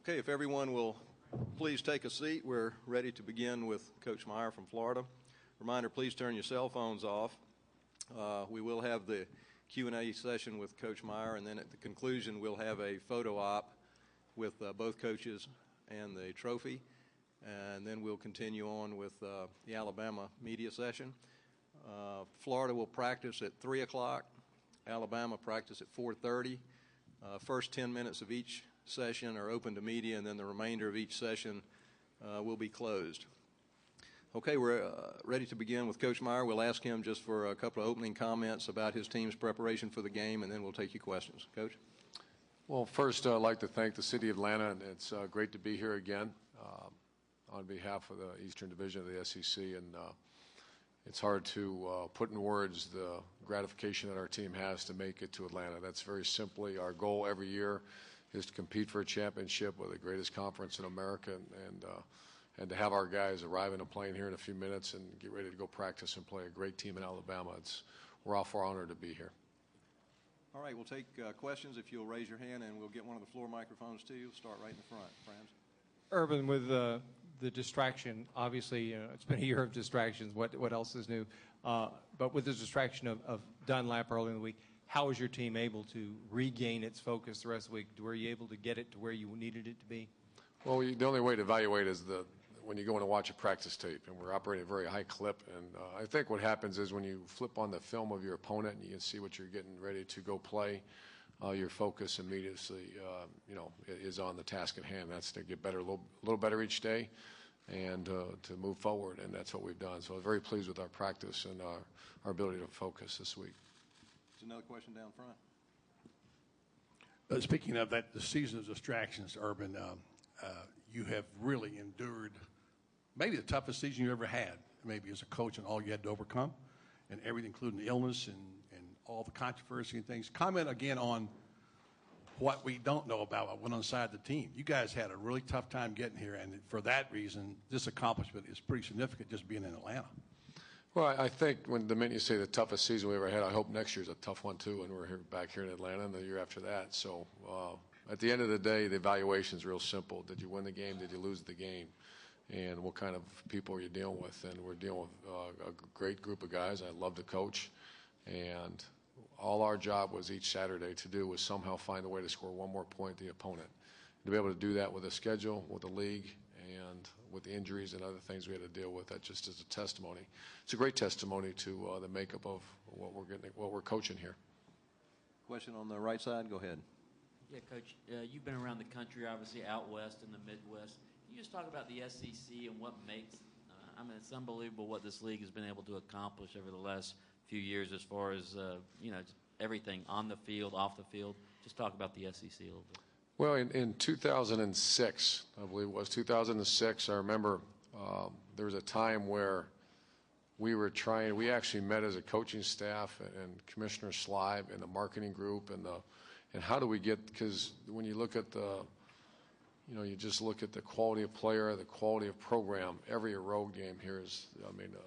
Okay, if everyone will please take a seat, we're ready to begin with Coach Meyer from Florida. Reminder, please turn your cell phones off. We will have the Q&A session with Coach Meyer, and then at the conclusion we'll have a photo op with both coaches and the trophy, and then we'll continue on with the Alabama media session. Florida will practice at 3 o'clock. Alabama practice at 4:30. First 10 minutes of each session are open to media, and then the remainder of each session will be closed. Okay, we're ready to begin with Coach Meyer. We'll ask him just for a couple of opening comments about his team's preparation for the game, and then we'll take your questions. Coach? Well, first, I'd like to thank the City of Atlanta, and it's great to be here again on behalf of the Eastern Division of the SEC, and it's hard to put in words the gratification that our team has to make it to Atlanta. That's very simply our goal every year is to compete for a championship with the greatest conference in America, and to have our guys arrive in a plane here in a few minutes and get ready to go practice and play a great team in Alabama. We're all for honored to be here. All right, we'll take questions if you'll raise your hand, and we'll get one of the floor microphones to you. We'll start right in the front. Franz? Urban, with the distraction, obviously, it's been a year of distractions. What else is new? But with the distraction of Dunlap early in the week, how was your team able to regain its focus the rest of the week? Were you able to get it to where you needed it to be? Well, the only way to evaluate is when you go in and watch a practice tape, and we're operating at a very high clip. And I think what happens is when you flip on the film of your opponent and you can see what you're getting ready to go play, your focus immediately, is on the task at hand. That's to get better, a little better each day, and to move forward. And that's what we've done. So I'm very pleased with our practice and our ability to focus this week. There's another question down front. Speaking of that, the season of distractions, Urban, you have really endured maybe the toughest season you ever had, maybe as a coach, and all you had to overcome, and everything, including the illness and all the controversy and things. Comment again on what we don't know about what went on inside the team. You guys had a really tough time getting here, and for that reason, this accomplishment is pretty significant, just being in Atlanta. Well, I think the minute you say the toughest season we ever had, I hope next year's a tough one too, and we're back here in Atlanta, and the year after that. So at the end of the day, the evaluation is real simple. Did you win the game? Did you lose the game? And what kind of people are you dealing with? And we're dealing with a great group of guys. I love to coach, and all our job was each Saturday to do was somehow find a way to score one more point than the opponent. To be able to do that with a schedule, with the league, and with the injuries and other things we had to deal with, that just is a testimony. It's a great testimony to the makeup of what we're coaching here. Question on the right side. Go ahead. Yeah, Coach, you've been around the country, obviously out west and the Midwest. Can you just talk about the SEC and what makes it's unbelievable what this league has been able to accomplish over the last few years as far as, everything on the field, off the field. Just talk about the SEC a little bit. Well, in 2006, I believe it was 2006, I remember there was a time where we actually met as a coaching staff and Commissioner Slive and the marketing group and how do we get, because when you look at you just look at the quality of player, the quality of program, every road game here is,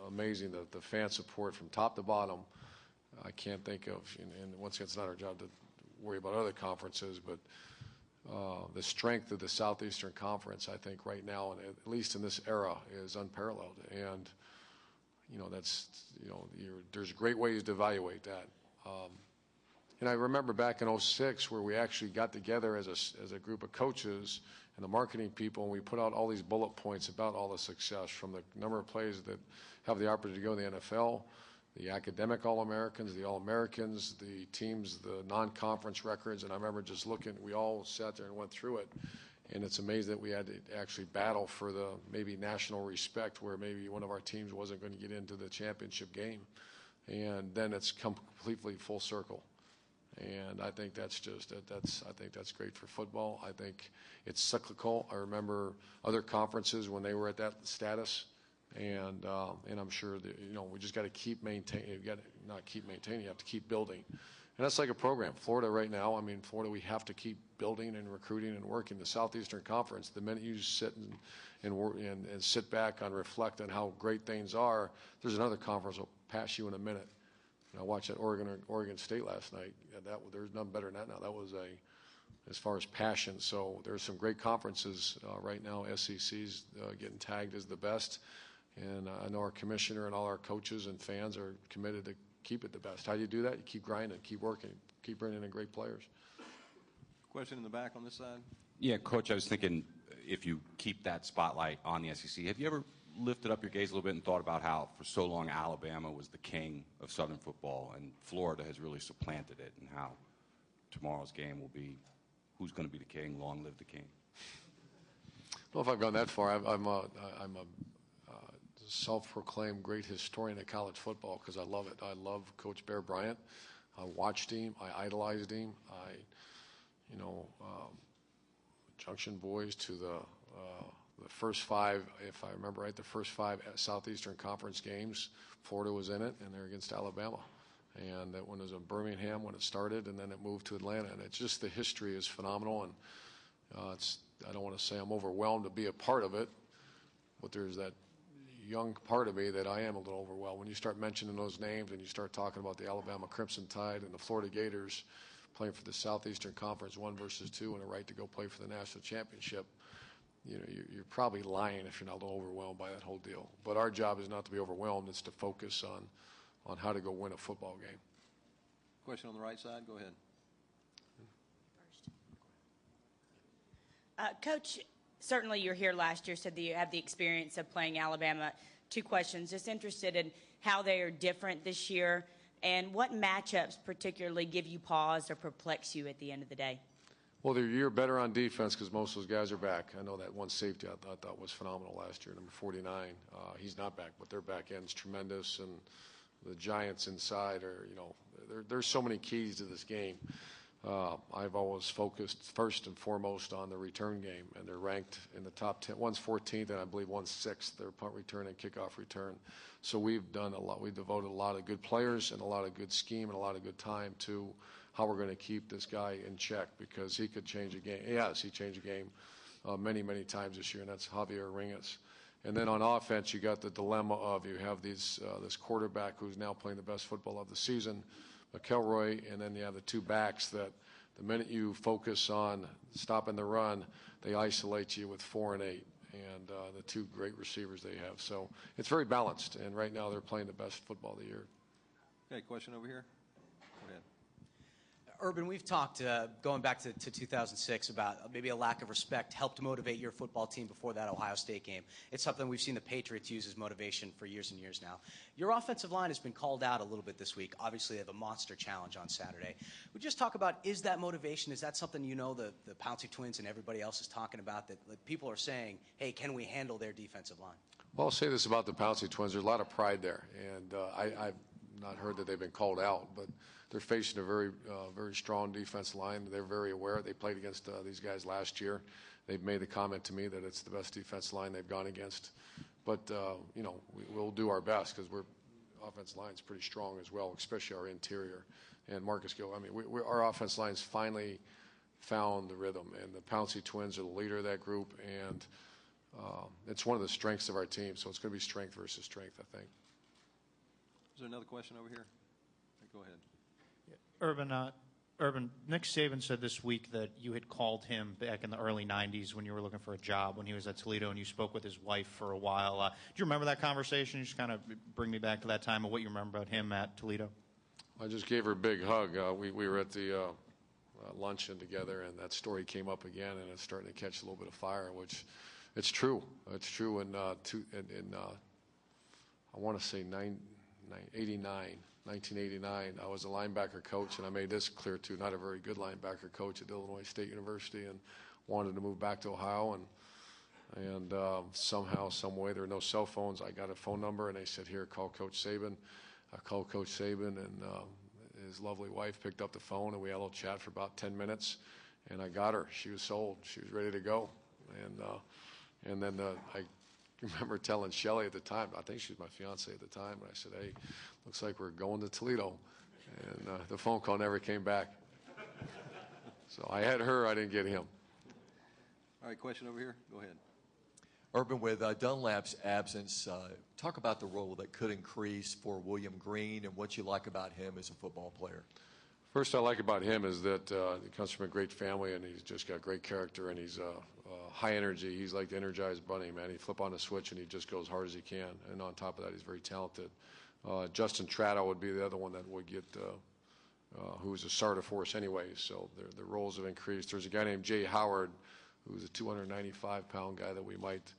amazing. The fan support from top to bottom, I can't think of, and once again, it's not our job to worry about other conferences, but the strength of the Southeastern Conference, I think right now, and at least in this era, is unparalleled. And, there's great ways to evaluate that. And I remember back in 06 where we actually got together as a group of coaches and the marketing people, and we put out all these bullet points about all the success, from the number of players that have the opportunity to go to the NFL, the academic All-Americans, the All-Americans, the teams, the non-conference records. And I remember just looking, we all sat there and went through it. And it's amazing that we had to actually battle for the maybe national respect, where maybe one of our teams wasn't going to get into the championship game. And then it's come completely full circle. And I think that's great for football. I think it's cyclical. I remember other conferences when they were at that status. And I'm sure that, we just got to keep maintaining. You got to not keep maintaining. You have to keep building, and that's like a program. Florida right now. Florida, we have to keep building and recruiting and working. The Southeastern Conference. The minute you sit and sit back and reflect on how great things are, there's another conference will pass you in a minute. And I watched that Oregon State last night. There's nothing better than that now. That was as far as passion. So there's some great conferences right now. SEC's getting tagged as the best, and I know our commissioner and all our coaches and fans are committed to keep it the best. How do you do that? You keep grinding, keep working, keep bringing in great players. Question in the back on this side. Yeah, Coach, I was thinking if you keep that spotlight on the SEC, have you ever lifted up your gaze a little bit and thought about how for so long Alabama was the king of Southern football and Florida has really supplanted it, and how tomorrow's game will be who's going to be the king? Long live the king. I don't know if I've gone that far. I'm a self-proclaimed great historian of college football because I love it. I love Coach Bear Bryant. I watched him. I idolized him. Junction Boys to the first 5, if I remember right, the first 5 Southeastern Conference games, Florida was in it, and they're against Alabama. And that one was in Birmingham when it started, and then it moved to Atlanta. And it's just the history is phenomenal, and I don't want to say I'm overwhelmed to be a part of it, but there's that young part of me that I am a little overwhelmed. When you start mentioning those names and you start talking about the Alabama Crimson Tide and the Florida Gators playing for the Southeastern Conference 1 versus 2 and a right to go play for the national championship, you're probably lying if you're not a little overwhelmed by that whole deal. But our job is not to be overwhelmed. It's to focus on how to go win a football game. Question on the right side. Go ahead. Coach, certainly you were here last year, said that you have the experience of playing Alabama. 2 questions. Just interested in how they are different this year, and what matchups particularly give you pause or perplex you at the end of the day? Well, they're a year better on defense because most of those guys are back. I know that one safety I thought was phenomenal last year, number 49. He's not back, but their back end's tremendous, and the Giants inside are, there's so many keys to this game. I've always focused first and foremost on the return game, and they're ranked in the top 10. One's 14th, and I believe one's 6th. Their punt return and kickoff return. So we've done a lot. We've devoted a lot of good players and a lot of good scheme and a lot of good time to how we're going to keep this guy in check, because he could change a game. Yes, he changed a game many, many times this year, and that's Javier Ringas. And then on offense, you got the dilemma of you have this quarterback who's now playing the best football of the season, McElroy, and then you have the 2 backs that the minute you focus on stopping the run, they isolate you with 4 and 8, and the 2 great receivers they have. So it's very balanced, and right now they're playing the best football of the year. Okay, question over here. Go ahead. Urban, we've talked, going back to 2006, about maybe a lack of respect helped motivate your football team before that Ohio State game. It's something we've seen the Patriots use as motivation for years and years now. Your offensive line has been called out a little bit this week. Obviously, they have a monster challenge on Saturday. We just talk about, is that motivation? Is that something the Pouncey Twins and everybody else is talking about, that people are saying, hey, can we handle their defensive line? Well, I'll say this about the Pouncey Twins. There's a lot of pride there, and I've not heard that they've been called out, but they're facing a very strong defense line. They're very aware. They played against these guys last year. They've made the comment to me that it's the best defense line they've gone against. But, we'll do our best because offense line's pretty strong as well, especially our interior. And Marcus Gill, our offense line's finally found the rhythm, and the Pouncey Twins are the leader of that group, and it's one of the strengths of our team. So it's going to be strength versus strength, I think. Is there another question over here? Go ahead. Urban, Nick Saban said this week that you had called him back in the early 90s when you were looking for a job when he was at Toledo, and you spoke with his wife for a while. Do you remember that conversation? You just kind of bring me back to that time of what you remember about him at Toledo. I just gave her a big hug. We were at the luncheon together, and that story came up again, and it's starting to catch a little bit of fire, which it's true. It's true in I want to say 1989, I was a linebacker coach, and I made this clear too, not a very good linebacker coach at Illinois State University, and wanted to move back to Ohio, and somehow, some way, there were no cell phones. I got a phone number, and they said, here, call Coach Saban. I called Coach Saban, and his lovely wife picked up the phone, and we had a little chat for about 10 minutes, and I got her. She was sold. She was ready to go, and then I remember telling Shelly at the time, I think she was my fiance at the time, and I said, hey, looks like we're going to Toledo. And the phone call never came back. So I had her, I didn't get him. All right, question over here. Go ahead. Urban, with Dunlap's absence, talk about the role that could increase for William Green and what you like about him as a football player. First I like about him is that he comes from a great family, and he's just got great character, and he's high energy. He's like the Energized Bunny, man. He flip on a switch and he just goes as hard as he can. And on top of that, he's very talented. Justin Trado would be the other one that would get, who's a starter for us anyway. So the roles have increased. There's a guy named Jay Howard, who's a 295-pound guy that we might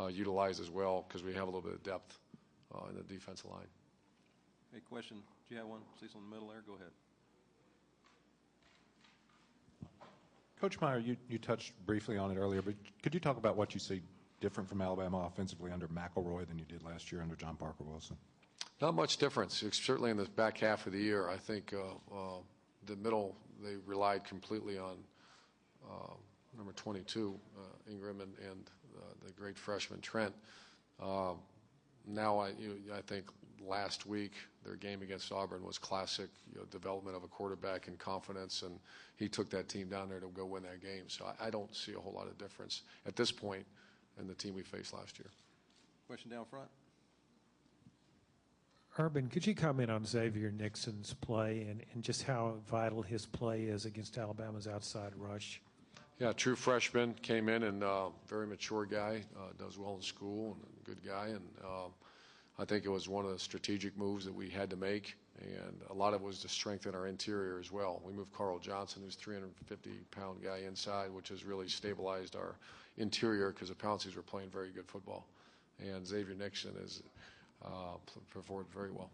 utilize as well, because we have a little bit of depth in the defensive line. Hey, question. Do you have one? Cecil in the middle there. Go ahead. Coach Meyer, you touched briefly on it earlier, but could you talk about what you see different from Alabama offensively under McElroy than you did last year under John Parker Wilson? Not much difference. Certainly in the back half of the year, I think the middle, they relied completely on number 22, Ingram, and the great freshman Trent. Now I think last week their game against Auburn was classic development of a quarterback and confidence, and he took that team down there to go win that game. So I don't see a whole lot of difference at this point in the team we faced last year. Question down front. Urban, could you comment on Xavier Nixon's play and just how vital his play is against Alabama's outside rush? Yeah, true freshman, came in and very mature guy, does well in school, and a good guy. And I think it was one of the strategic moves that we had to make, and a lot of it was to strengthen our interior as well. We moved Carl Johnson, who's a 350-pound guy inside, which has really stabilized our interior because the Pounceys were playing very good football. And Xavier Nixon has performed very well.